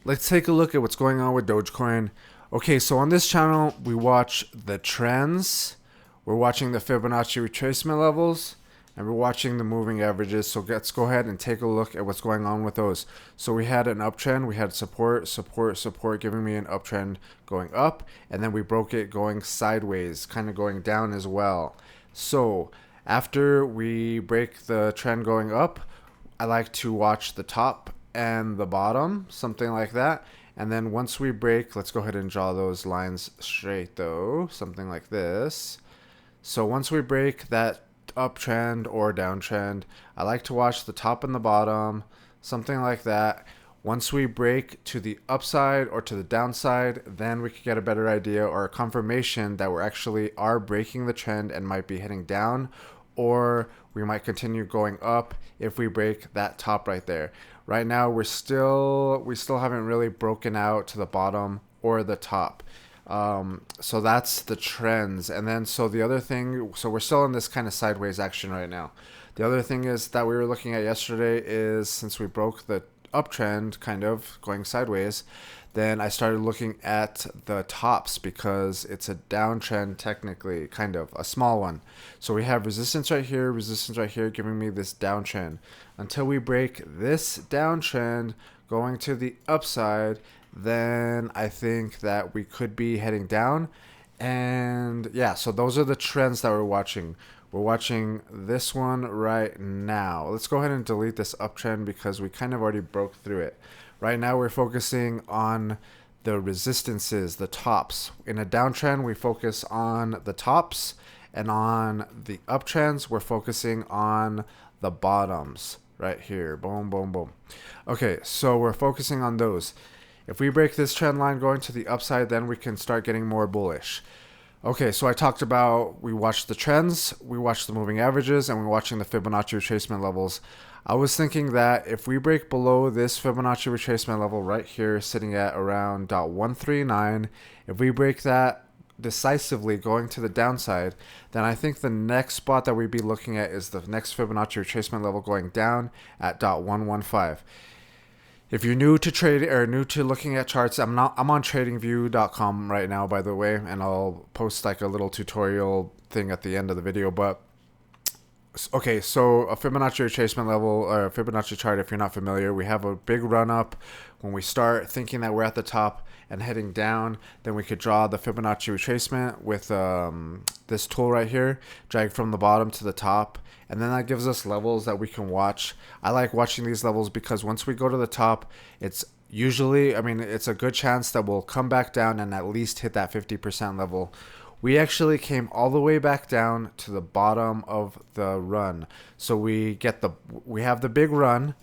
Let's take a look at what's going on with Dogecoin. Okay, so on this channel, we watch the trends, we're watching the Fibonacci retracement levels, and we're watching the moving averages. So let's go ahead and take a look at what's going on with those. So we had an uptrend, we had support, giving me an uptrend going up, and then we broke it going sideways, kind of going down as well. So after we break the trend going up, I like to watch the top and the bottom, something like that. And then once we break, let's go ahead and draw those lines straight though, something like this. So once we break that uptrend or downtrend, I like to watch the top and the bottom, something like that. Once we break to the upside or to the downside, then we could get a better idea or a confirmation that we're actually are breaking the trend and might be heading down, or we might continue going up if we break that top right there. Right now we still haven't really broken out to the bottom or the top. So that's the trends. And then so the other thing, so we're still in this kind of sideways action right now. The other thing is that we were looking at yesterday is, since we broke the uptrend kind of going sideways, then I started looking at the tops because it's a downtrend, technically, kind of a small one. So we have resistance right here, giving me this downtrend. Until we break this downtrend going to the upside, then I think that we could be heading down. And yeah, so those are the trends that we're watching. We're watching this one right now. Let's go ahead and delete this uptrend because we kind of already broke through it. Right now we're focusing on the resistances, the tops. In a downtrend, we focus on the tops, and on the uptrends, we're focusing on the bottoms right here. Boom, boom, boom. Okay, so we're focusing on those. If we break this trend line going to the upside, then we can start getting more bullish. Okay, so I talked about, we watched the trends, we watched the moving averages, and we're watching the Fibonacci retracement levels. I was thinking that if we break below this Fibonacci retracement level right here, sitting at around .139, if we break that decisively going to the downside, then I think the next spot that we'd be looking at is the next Fibonacci retracement level going down at .115. If you're new to trade or new to looking at charts, I'm on tradingview.com right now, by the way, and I'll post like a little tutorial thing at the end of the video. But okay, so a Fibonacci retracement level or a Fibonacci chart, if you're not familiar, we have a big run up. When we start thinking that we're at the top and heading down, then we could draw the Fibonacci retracement with this tool right here, drag from the bottom to the top, and then that gives us levels that we can watch. I like watching these levels because once we go to the top, it's usually, it's a good chance that we'll come back down and at least hit that 50% level. We actually came all the way back down to the bottom of the run. So we have the big run.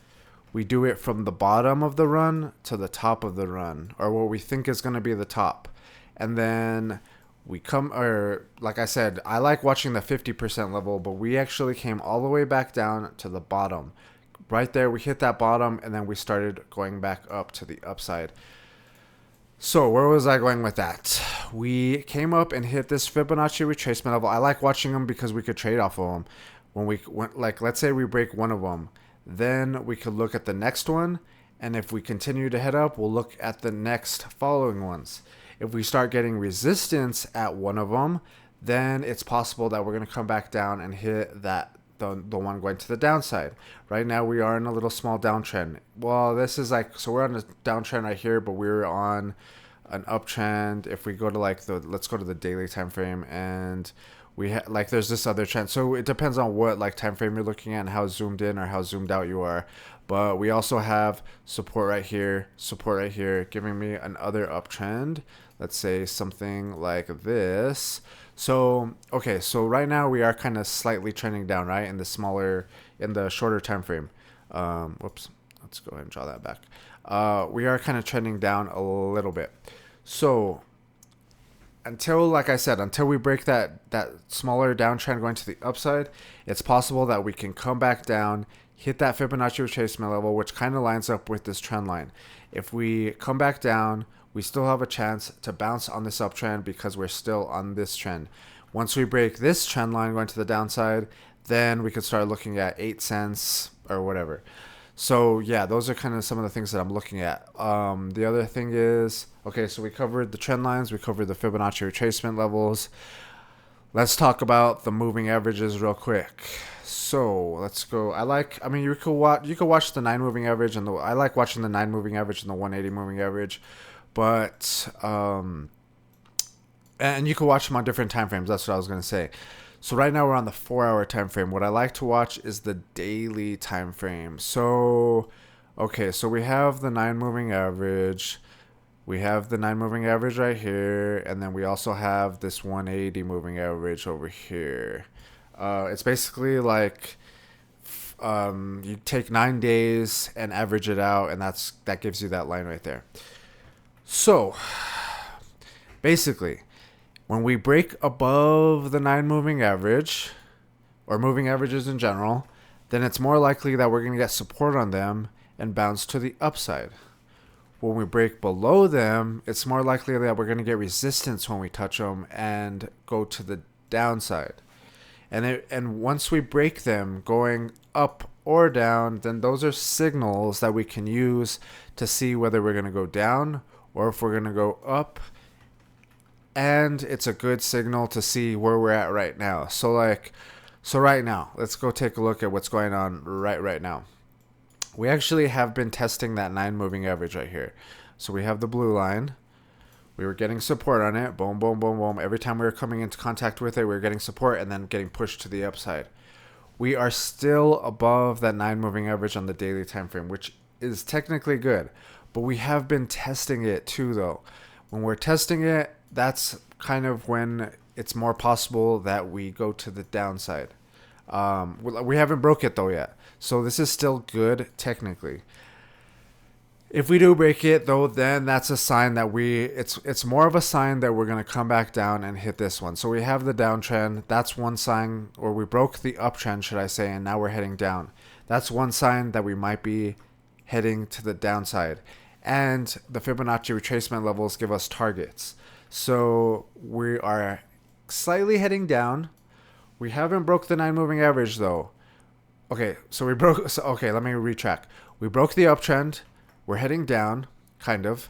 We do it from the bottom of the run to the top of the run, or what we think is going to be the top. And then we come, or like I said, I like watching the 50% level, but we actually came all the way back down to the bottom. Right there, we hit that bottom, and then we started going back up to the upside. So where was I going with that? We came up and hit this Fibonacci retracement level. I like watching them because we could trade off of them. When we went, like, let's say we break one of them, then we could look at the next one, and if we continue to head up, we'll look at the next following ones. If we start getting resistance at one of them, then it's possible that we're going to come back down and hit that the one going to the downside. Right now we are in a little small downtrend. Well, this is like, so we're on a downtrend right here, but we're on an uptrend. If we go to like let's go to the daily time frame, and like there's this other trend. So it depends on what like time frame you're looking at and how zoomed in or how zoomed out you are. But we also have support right here, giving me another uptrend. Let's say something like this. So, okay, so right now we are kind of slightly trending down, right? In the shorter time frame. Whoops, let's go ahead and draw that back. We are kind of trending down a little bit. So, like I said, until we break that smaller downtrend going to the upside, it's possible that we can come back down, hit that Fibonacci retracement level, which kind of lines up with this trend line. If we come back down, we still have a chance to bounce on this uptrend because we're still on this trend. Once we break this trend line going to the downside, then we could start looking at 8 cents or whatever. So yeah, those are kind of some of the things that I'm looking at. The other thing is, okay, so we covered the trend lines, we covered the Fibonacci retracement levels. Let's talk about the moving averages real quick. So let's go. I mean, you could watch the 9 moving average I like watching the 9 moving average and the 180 moving average, but and you can watch them on different time frames. That's what I was gonna say. So right now we're on the 4-hour time frame. What I like to watch is the daily time frame. So okay, so we have the 9 moving average. We have the 9 moving average right here, and then we also have this 180 moving average over here. It's basically like you take 9 days and average it out, and that gives you that line right there. So basically, when we break above the 9 moving average, or moving averages in general, then it's more likely that we're going to get support on them and bounce to the upside. When we break below them, it's more likely that we're going to get resistance when we touch them and go to the downside. And once we break them going up or down, then those are signals that we can use to see whether we're going to go down or if we're going to go up. And it's a good signal to see where we're at right now. So right now, let's go take a look at what's going on right now. We actually have been testing that 9 moving average right here. So we have the blue line. We were getting support on it. Boom, boom, boom, boom. Every time we were coming into contact with it, we were getting support and then getting pushed to the upside. We are still above that 9 moving average on the daily time frame, which is technically good. But we have been testing it too, though. When we're testing it, that's kind of when it's more possible that we go to the downside. We haven't broke it though yet. So this is still good technically. If we do break it though, then that's a sign that it's more of a sign that we're going to come back down and hit this one. So we have the downtrend. That's one sign, or we broke the uptrend, should I say, and now we're heading down. That's one sign that we might be heading to the downside. And the Fibonacci retracement levels give us targets. So we are slightly heading down. We haven't broke the 9 moving average though. Okay, so we broke. So, okay, let me retrack. We broke the uptrend. We're heading down, kind of.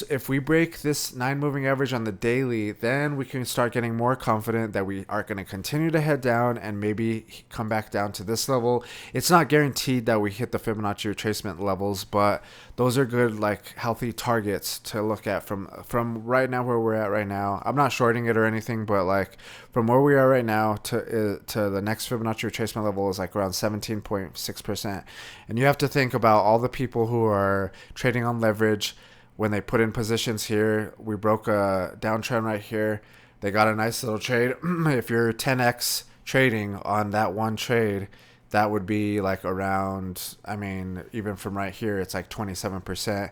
If we break this 9 moving average on the daily, then we can start getting more confident that we are going to continue to head down and maybe come back down to this level. It's not guaranteed that we hit the Fibonacci retracement levels, but those are good, like healthy targets to look at from right now where we're at right now. I'm not shorting it or anything, but like from where we are right now to the next Fibonacci retracement level is like around 17.6%. And you have to think about all the people who are trading on leverage. When they put in positions here, we broke a downtrend right here. They got a nice little trade. If you're 10x trading on that one trade, that would be like around, I mean, even from right here, it's like 27%.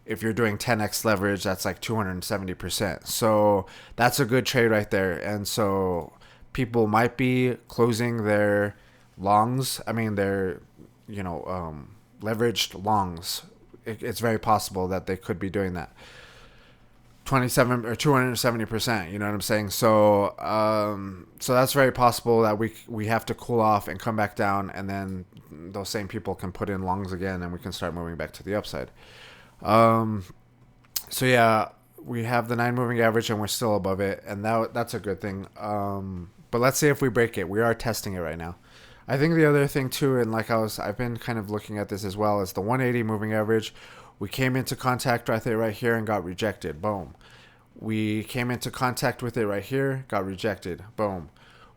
If you're doing 10x leverage, that's like 270%. So that's a good trade right there. And so people might be closing their longs. I mean, their, leveraged longs. It's very possible that they could be doing that. 27 or 270%, you know what I'm saying? So so that's very possible that we have to cool off and come back down, and then those same people can put in longs again and we can start moving back to the upside. So yeah, we have the 9 moving average and we're still above it, and that's a good thing. But let's see if we break it. We are testing it right now. I think the other thing too, and I've been kind of looking at this as well, is the 180 moving average. We came into contact right here and got rejected. Boom. We came into contact with it right here, got rejected. Boom.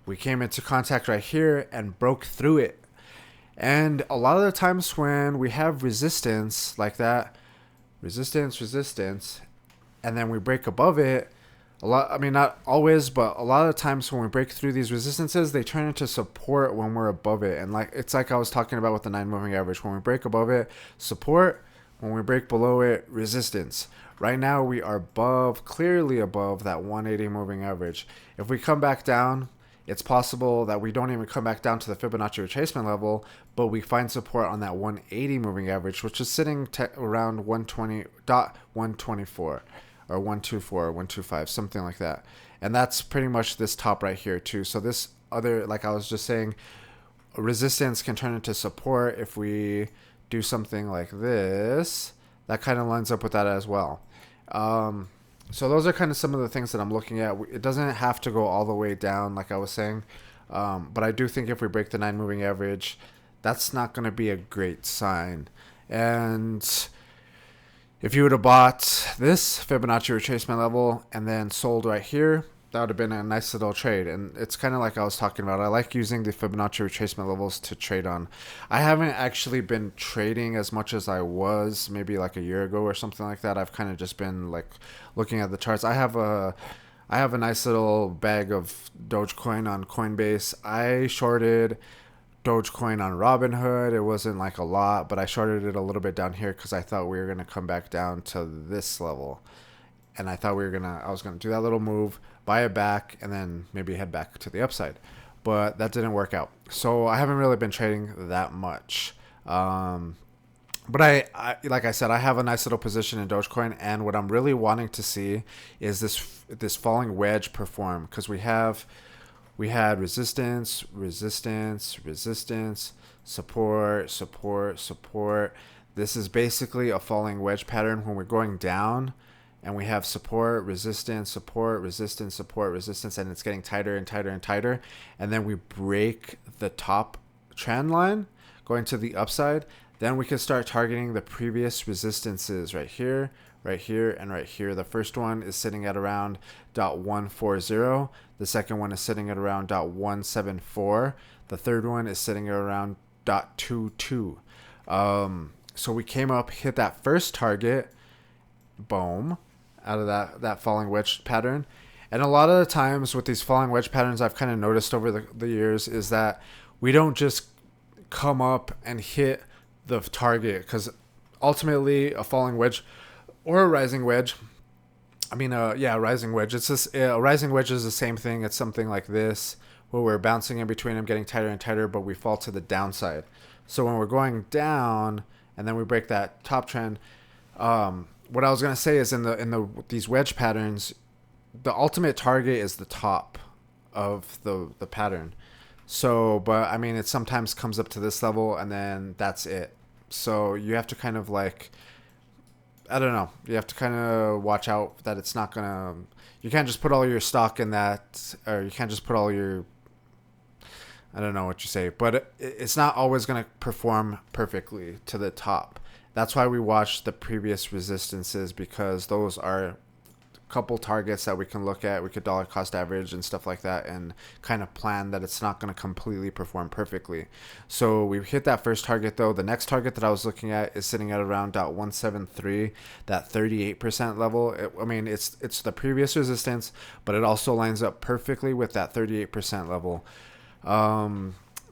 We came into contact right here and broke through it. And a lot of the times when we have resistance like that, resistance, and then we break above it, not always, but a lot of times when we break through these resistances, they turn into support when we're above it. And it's like I was talking about with the 9 moving average. When we break above it, support. When we break below it, resistance. Right now, we are clearly above that 180 moving average. If we come back down, it's possible that we don't even come back down to the Fibonacci retracement level, but we find support on that 180 moving average, which is sitting around 120.124. Or 124 or 125, something like that. And that's pretty much this top right here too. So this other, like I was just saying, resistance can turn into support if we do something like this. That kind of lines up with that as well. So those are kind of some of the things that I'm looking at. It doesn't have to go all the way down, like I was saying. But I do think if we break the 9 moving average, that's not going to be a great sign. And if you would have bought this Fibonacci retracement level and then sold right here, that would have been a nice little trade. And it's kind of like I was talking about. I like using the Fibonacci retracement levels to trade on. I haven't actually been trading as much as I was maybe like a year ago or something like that. I've kind of just been like looking at the charts. I have a nice little bag of Dogecoin on Coinbase. I shorted Dogecoin on Robinhood. It wasn't like a lot, but I shorted it a little bit down here because I thought we were going to come back down to this level. And I thought I was going to do that little move, buy it back, and then maybe head back to the upside. But that didn't work out. So I haven't really been trading that much. But I like I said, I have a nice little position in Dogecoin, and what I'm really wanting to see is this falling wedge perform, because we had resistance, support. This is basically a falling wedge pattern when we're going down, and we have support, resistance, and it's getting tighter and tighter and tighter, and then we break the top trend line going to the upside. Then we can start targeting the previous resistances right here, and right here. The first one is sitting at around 0.140. The second one is sitting at around 0.174. The third one is sitting at around 0.22. So we came up, hit that first target, boom, out of that falling wedge pattern. And a lot of the times with these falling wedge patterns, I've kind of noticed over the years is that we don't just come up and hit the target, because ultimately a falling wedge or a rising wedge, a rising wedge, it's just a rising wedge is the same thing. It's something like this where we're bouncing in between them, getting tighter and tighter, but we fall to the downside. So when we're going down and then we break that top trend, what I was going to say is in these wedge patterns, the ultimate target is the top of the pattern. So, but I mean, it sometimes comes up to this level and then that's it. So you have to kind of like, I don't know, you have to kind of watch out that it's not going to, you can't just put all your stock in that, or you can't just put all your, I don't know what you say, but it's not always going to perform perfectly to the top. That's why we watch the previous resistances, because those are couple targets that we can look at. We could dollar cost average and stuff like that and kind of plan that it's not going to completely perform perfectly. So we hit that first target though. The next target that I was looking at is sitting at around 0.173, that 38% level. It's the previous resistance, but it also lines up perfectly with that 38% level.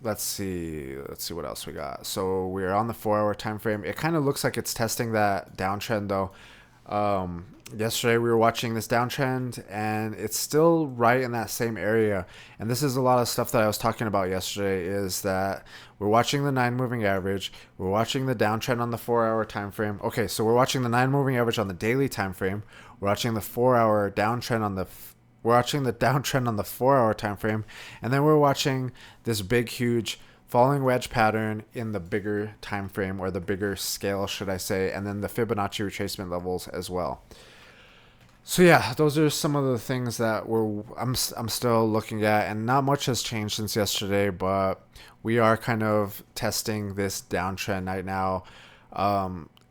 Let's see what else we got. So we're on the 4-hour time frame. It kind of looks like it's testing that downtrend though. Yesterday we were watching this downtrend and it's still right in that same area. And this is a lot of stuff that I was talking about yesterday, is that we're watching the 9 moving average, we're watching the downtrend on the 4-hour time frame. Okay, so we're watching the 9 moving average on the daily time frame, we're watching the 4-hour downtrend on the 4-hour time frame, and then we're watching this big huge falling wedge pattern in the bigger time frame, or the bigger scale should I say, and then the Fibonacci retracement levels as well. So yeah, those are some of the things that I'm still looking at, and not much has changed since yesterday, but we are kind of testing this downtrend right now.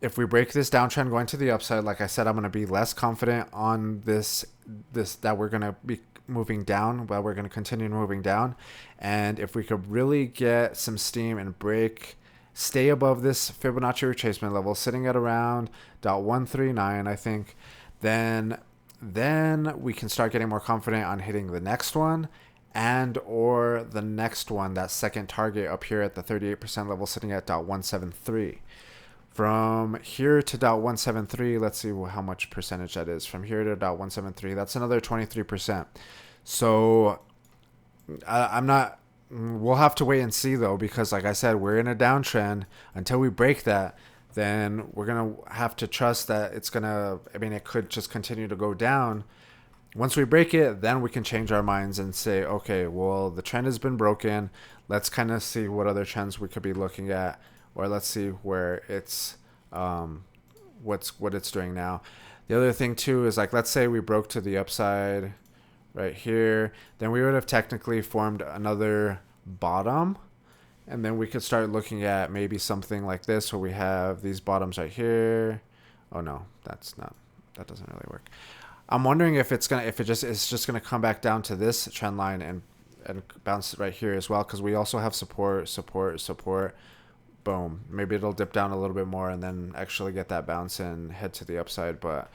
If we break this downtrend going to the upside, like I said, I'm going to be less confident on this that we're going to be moving down, but we're going to continue moving down. And if we could really get some steam and stay above this Fibonacci retracement level, sitting at around 0.139, I think, then we can start getting more confident on hitting the next one, and or the next one, that second target up here at the 38% level, sitting at 0.173. From here to 0.173, let's see how much percentage that is. From here to 0.173, that's another 23%. So we'll have to wait and see though, because like I said, we're in a downtrend. Until we break that, then we're going to have to trust that it could just continue to go down Once we break it, then we can change our minds and say, okay, well, the trend has been broken. Let's kind of see what other trends we could be looking at, or let's see where it's what it's doing now. The other thing too is, like, let's say we broke to the upside right here, then we would have technically formed another bottom, and then we could start looking at maybe something like this where we have these bottoms right here. Oh no, that doesn't really work. I'm wondering if it's just gonna come back down to this trend line and bounce right here as well, because we also have support. Boom. Maybe it'll dip down a little bit more and then actually get that bounce and head to the upside, but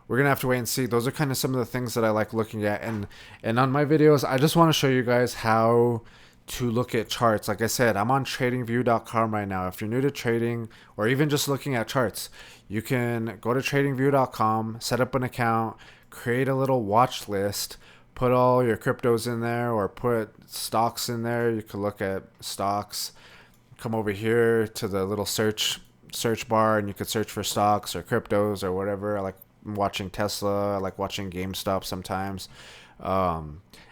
we're gonna have to wait and see. Those are kind of some of the things that I like looking at, and on my videos, I just want to show you guys how to look at charts. Like I said, I'm on tradingview.com right now. If you're new to trading or even just looking at charts, you can go to tradingview.com, set up an account, create a little watch list, put all your cryptos in there or put stocks in there. You can look at stocks, come over here to the little search bar, and you could search for stocks or cryptos or whatever. I like watching Tesla. I like watching GameStop sometimes.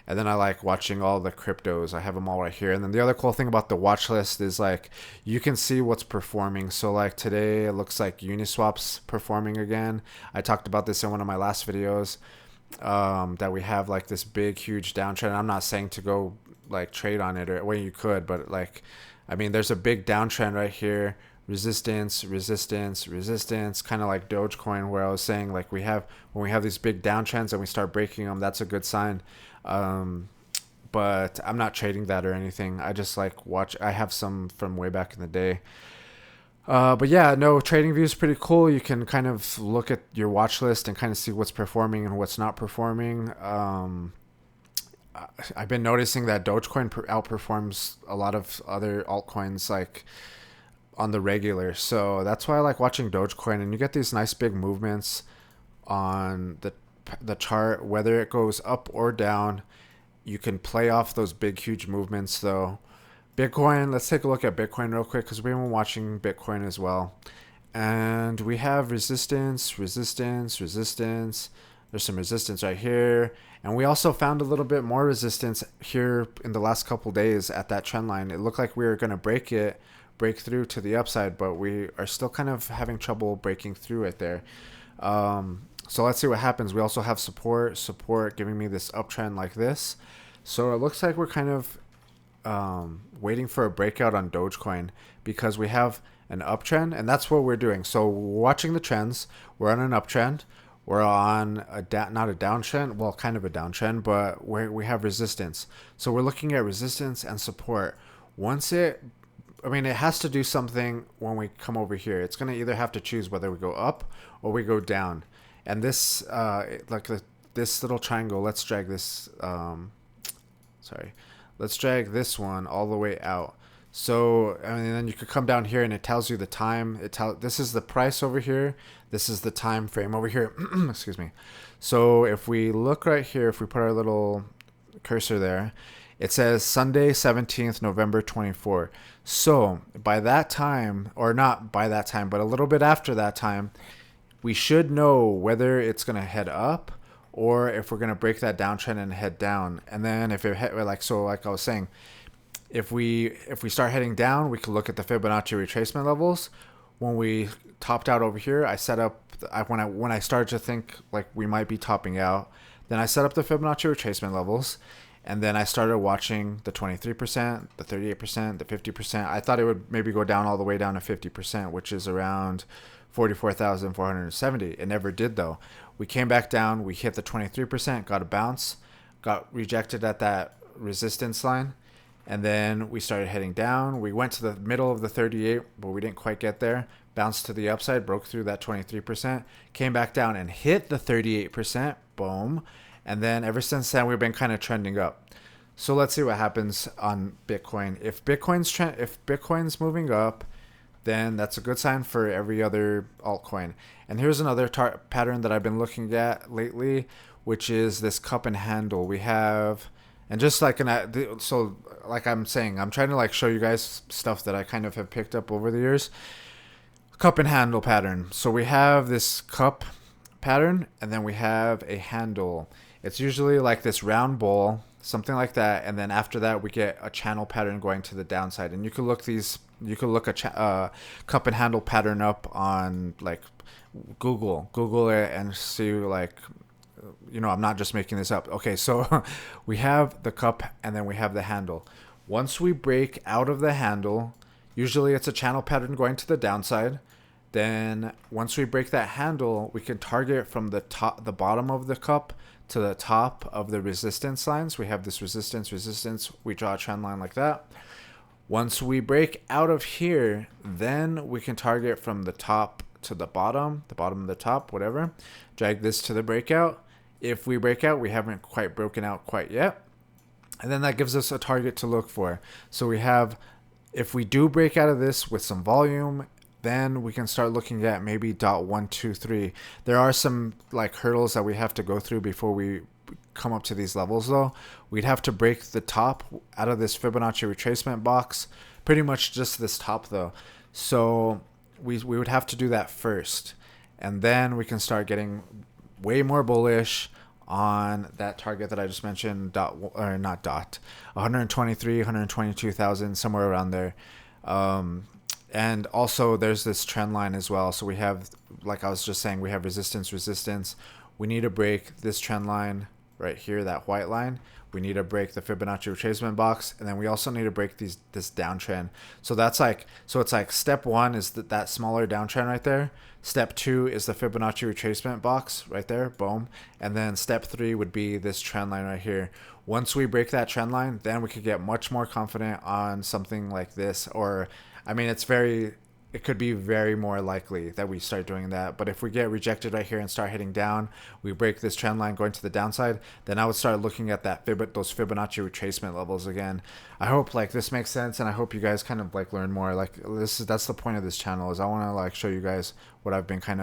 And then I like watching all the cryptos. I have them all right here. And then the other cool thing about the watch list is, like, you can see what's performing. So like today it looks like Uniswap's performing again. I talked about this in one of my last videos, that we have like this big huge downtrend. I'm not saying to go like trade on it, or well, you could, but like, I mean, there's a big downtrend right here. Resistance, kind of like Dogecoin, where I was saying, like, when we have these big downtrends and we start breaking them, that's a good sign. But I'm not trading that or anything. I just like watch. I have some from way back in the day. But yeah, no, TradingView is pretty cool. You can kind of look at your watch list and kind of see what's performing and what's not performing. I've been noticing that Dogecoin outperforms a lot of other altcoins, like on the regular. So that's why I like watching Dogecoin, and you get these nice big movements on the chart, whether it goes up or down. You can play off those big huge movements though. Bitcoin, let's take a look at Bitcoin real quick, because we've been watching Bitcoin as well. And we have resistance. There's some resistance right here. And we also found a little bit more resistance here in the last couple days at that trend line. It looked like we were going to break through to the upside, but we are still kind of having trouble breaking through it there. So let's see what happens. We also have support giving me this uptrend like this. So it looks like we're kind of waiting for a breakout on Dogecoin, because we have an uptrend, and that's what we're doing. So we're watching the trends. We're on an uptrend. We're on not a downtrend, well, kind of a downtrend, but we have resistance. So we're looking at resistance and support. It has to do something when we come over here. It's going to either have to choose whether we go up or we go down. And this, this little triangle, let's drag this, let's drag this one all the way out. So, then you could come down here and it tells you the time. This is the price over here. This is the time frame over here. Excuse me. So if we look right here, if we put our little cursor there, it says Sunday, 17th, November 24. So by that time, or not by that time, but a little bit after that time, we should know whether it's going to head up or if we're going to break that downtrend and head down. And then if it like I was saying, if we start heading down, we can look at the Fibonacci retracement levels. When we topped out over here, I set up when I started to think like we might be topping out, then I set up the Fibonacci retracement levels, and then I started watching the 23%, the 38%, the 50%. I thought it would maybe go down all the way down to 50%, which is around 44,470. It never did though. We came back down, we hit the 23%, got a bounce, got rejected at that resistance line. And then we started heading down. We went to the middle of the 38, but we didn't quite get there. Bounced to the upside, broke through that 23%, came back down and hit the 38%. Boom. And then ever since then, we've been kind of trending up. So let's see what happens on Bitcoin. If Bitcoin's moving up, then that's a good sign for every other altcoin. And here's another pattern that I've been looking at lately, which is this cup and handle. We have... And just like like I'm saying, I'm trying to like show you guys stuff that I kind of have picked up over the years. Cup and handle pattern. So we have this cup pattern, and then we have a handle. It's usually like this round bowl, something like that, and then after that we get a channel pattern going to the downside. And you could look a cup and handle pattern up on like Google it and see like, I'm not just making this up. Okay, so we have the cup and then we have the handle. Once we break out of the handle, usually it's a channel pattern going to the downside. Then once we break that handle, we can target from the bottom of the cup to the top of the resistance lines. We have this resistance. We draw a trend line like that. Once we break out of here, then we can target from the top to the bottom of the top, whatever. Drag this to the breakout. If we break out, we haven't quite broken out quite yet. And then that gives us a target to look for. So we have, if we do break out of this with some volume, then we can start looking at maybe .123. There are some like hurdles that we have to go through before we come up to these levels though. We'd have to break the top out of this Fibonacci retracement box, pretty much just this top though. So we would have to do that first, and then we can start getting way more bullish on that target that I just mentioned, 123, 122,000, somewhere around there. And also there's this trend line as well. So we have, like I was just saying, we have resistance. We need to break this trend line right here, that white line. We need to break the Fibonacci retracement box, and then we also need to break this downtrend. So it's like step one is that smaller downtrend right there. Step two is the Fibonacci retracement box right there, boom. And then step three would be this trend line right here. Once we break that trend line, then we could get much more confident on something like this, or I mean, it could be very more likely that we start doing that. But if we get rejected right here and start heading down, we break this trend line going to the downside, then I would start looking at those Fibonacci retracement levels again. I hope like this makes sense, and I hope you guys kind of like learn more. Like that's the point of this channel, is I want to like show you guys what I kind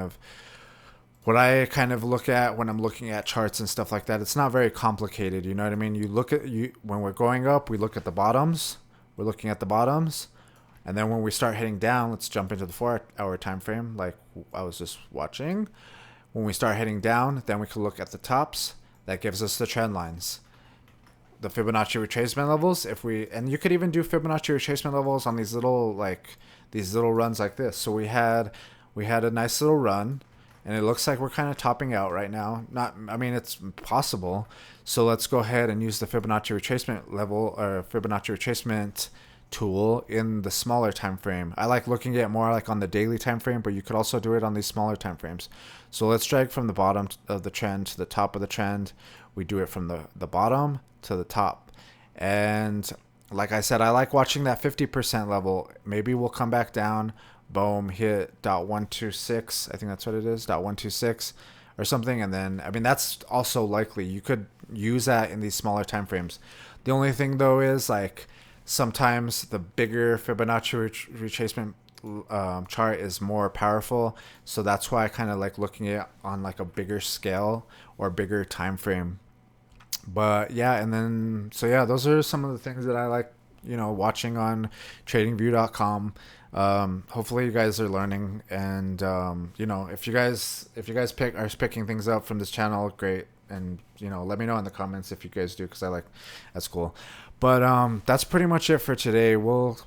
of look at when I'm looking at charts and stuff like that. It's not very complicated, you know what I mean? When we're going up, we look at the bottoms. We're looking at the bottoms. And then when we start heading down, let's jump into the 4-hour time frame like I was just watching. When we start heading down, then we can look at the tops. That gives us the trend lines. The Fibonacci retracement levels, and you could even do Fibonacci retracement levels on these little runs like this. So we had a nice little run, and it looks like we're kind of topping out right now. It's possible. So let's go ahead and use the Fibonacci retracement level, or Fibonacci retracement tool in the smaller time frame. I like looking at more like on the daily time frame, but you could also do it on these smaller time frames. So let's drag from the bottom of the trend to the top of the trend. We do it from the bottom to the top. And like I said, I like watching that 50% level. Maybe we'll come back down, boom, hit .126. I think that's what it is, .126 or something. And then, that's also likely. You could use that in these smaller time frames. The only thing though is like, sometimes the bigger Fibonacci retracement chart is more powerful, so that's why I kind of like looking at it on like a bigger scale or bigger time frame. But yeah, and then those are some of the things that I like, watching on tradingview.com. Hopefully you guys are learning, and if you guys are picking things up from this channel, great. And let me know in the comments if you guys do, because that's cool. But that's pretty much it for today. We'll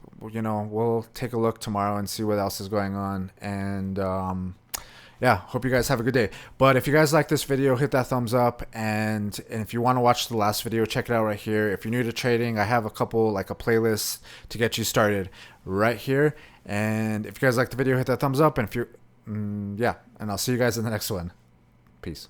take a look tomorrow and see what else is going on. And hope you guys have a good day. But if you guys like this video, hit that thumbs up, and if you want to watch the last video, check it out right here. If you're new to trading, I have a playlist to get you started right here. And if you guys like the video, hit that thumbs up, and and I'll see you guys in the next one. Peace.